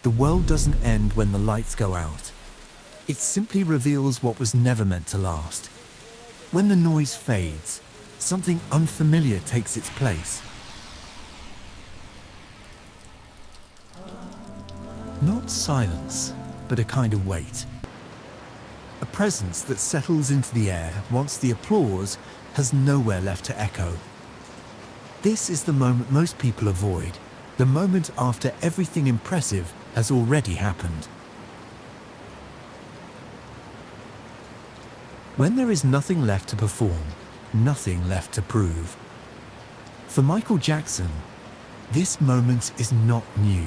The world doesn't end when the lights go out. It simply reveals what was never meant to last. When the noise fades, something unfamiliar takes its place. Not silence, but a kind of weight. A presence that settles into the air once the applause has nowhere left to echo. This is the moment most people avoid, the moment after everything impressive has already happened. When there is nothing left to perform, nothing left to prove. For Michael Jackson, this moment is not new.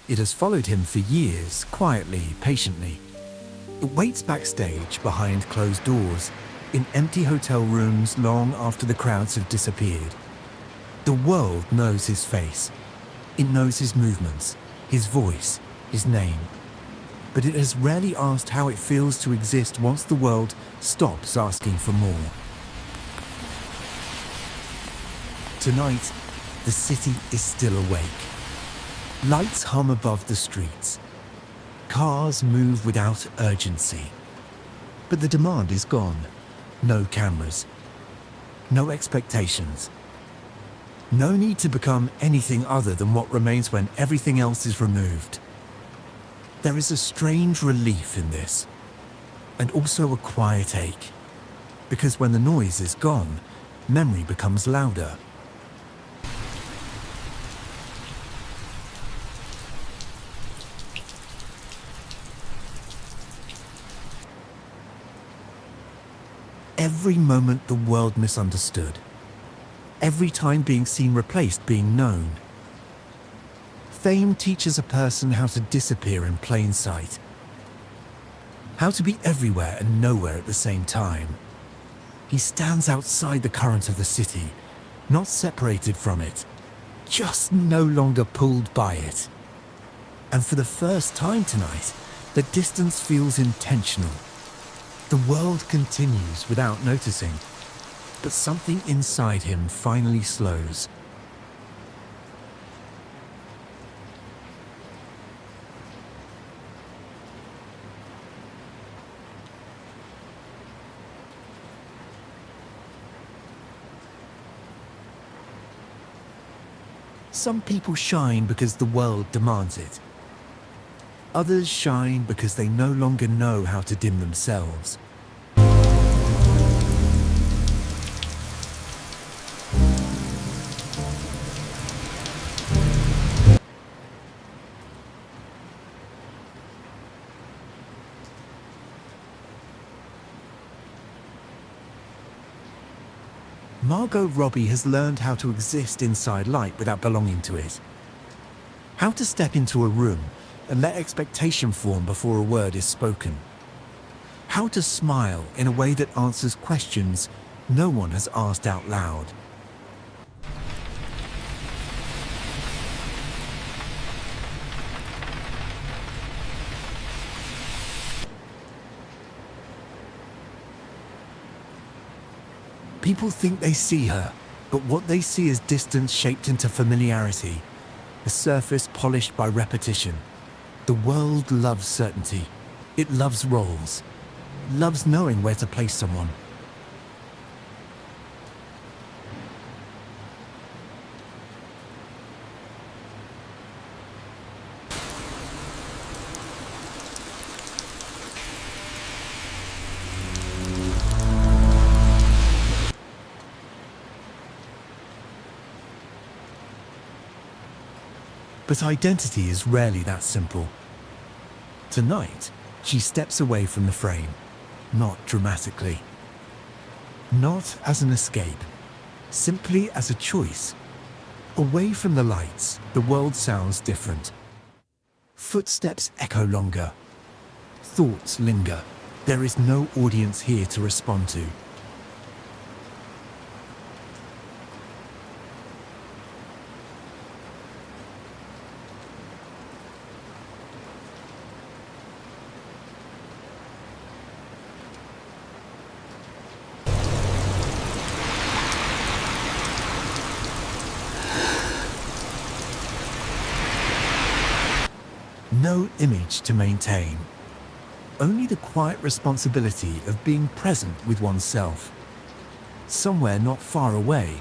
It has followed him for years, quietly, patiently. It waits backstage, behind closed doors, in empty hotel rooms long after the crowds have disappeared. The world knows his face. It knows his movements, his voice, his name. But it has rarely asked how it feels to exist once the world stops asking for more. Tonight, the city is still awake. Lights hum above the streets. Cars move without urgency. But the demand is gone. No cameras. No expectations. No need to become anything other than what remains when everything else is removed. There is a strange relief in this, and also a quiet ache, because when the noise is gone, memory becomes louder. Every moment the world misunderstood. Every time being seen replaced being known. Fame teaches a person how to disappear in plain sight. How to be everywhere and nowhere at the same time. He stands outside the current of the city, not separated from it, just no longer pulled by it. And for the first time tonight, the distance feels intentional. The world continues without noticing, but something inside him finally slows. Some people shine because the world demands it. Others shine because they no longer know how to dim themselves. Margot Robbie has learned how to exist inside light without belonging to it. How to step into a room and let expectation form before a word is spoken. How to smile in a way that answers questions no one has asked out loud. People think they see her, but what they see is distance shaped into familiarity, a surface polished by repetition. The world loves certainty. It loves roles. It loves knowing where to place someone. But identity is rarely that simple. Tonight, she steps away from the frame, not dramatically. Not as an escape, simply as a choice. Away from the lights, the world sounds different. Footsteps echo longer. Thoughts linger. There is no audience here to respond to. No image to maintain. Only the quiet responsibility of being present with oneself. Somewhere not far away,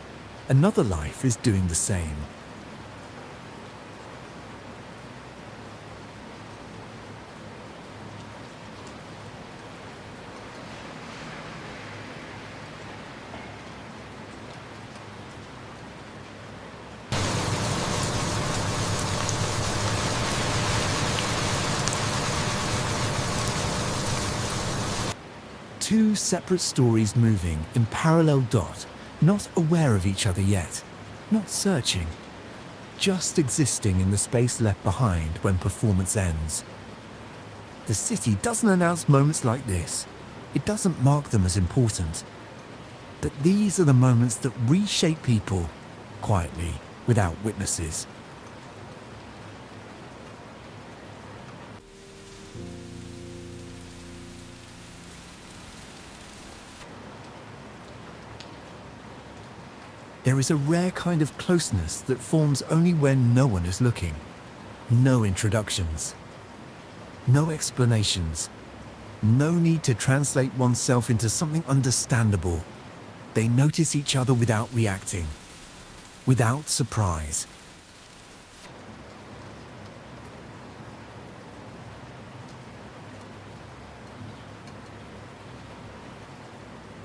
another life is doing the same. Two separate stories moving in parallel dot, not aware of each other yet, not searching, just existing in the space left behind when performance ends. The city doesn't announce moments like this. It doesn't mark them as important. But these are the moments that reshape people, quietly, without witnesses. There is a rare kind of closeness that forms only when no one is looking. No introductions. No explanations. No need to translate oneself into something understandable. They notice each other without reacting, without surprise.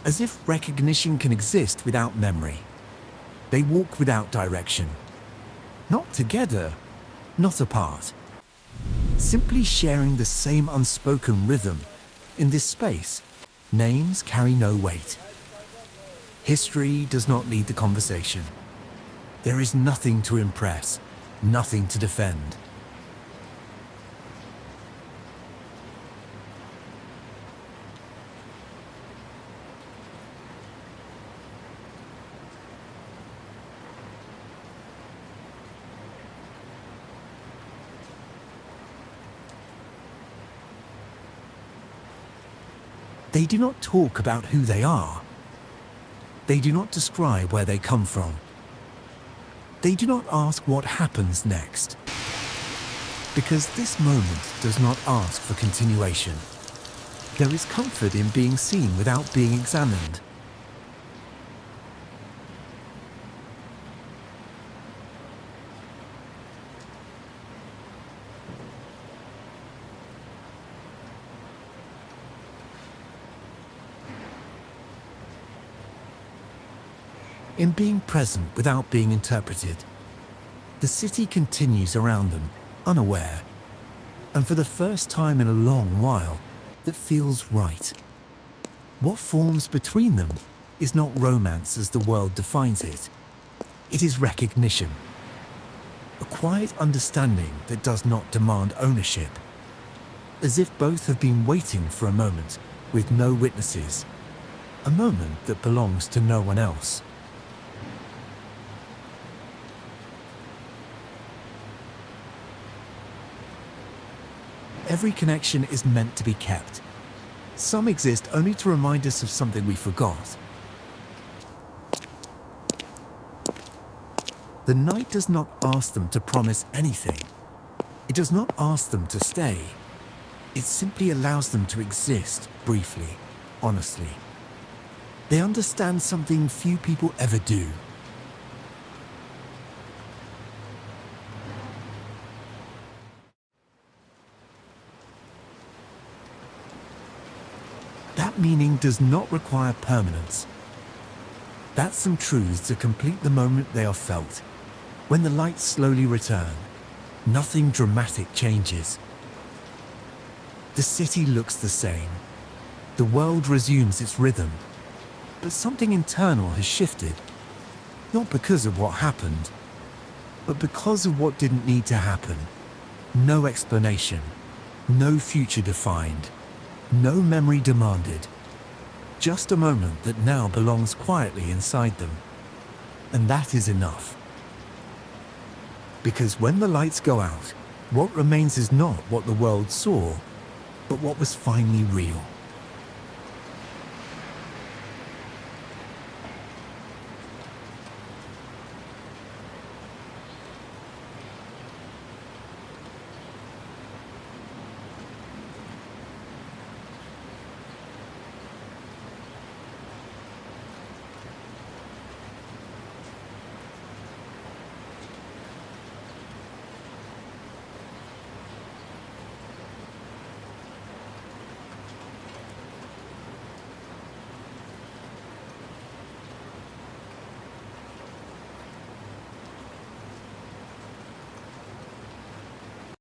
As if recognition can exist without memory. They walk without direction. Not together, not apart. Simply sharing the same unspoken rhythm. In this space, names carry no weight. History does not lead the conversation. There is nothing to impress, nothing to defend. They do not talk about who they are. They do not describe where they come from. They do not ask what happens next. Because this moment does not ask for continuation. There is comfort in being seen without being examined. In being present without being interpreted, the city continues around them, unaware, and for the first time in a long while, that feels right. What forms between them is not romance as the world defines it. It is recognition. A quiet understanding that does not demand ownership. As if both have been waiting for a moment with no witnesses. A moment that belongs to no one else. Every connection is meant to be kept. Some exist only to remind us of something we forgot. The night does not ask them to promise anything. It does not ask them to stay. It simply allows them to exist briefly, honestly. They understand something few people ever do. That meaning does not require permanence. That's some truths to complete the moment they are felt. When the lights slowly return, nothing dramatic changes. The city looks the same. The world resumes its rhythm. But something internal has shifted. Not because of what happened, but because of what didn't need to happen. No explanation, no future defined. No memory demanded. Just a moment that now belongs quietly inside them. And that is enough. Because when the lights go out, what remains is not what the world saw, but what was finally real.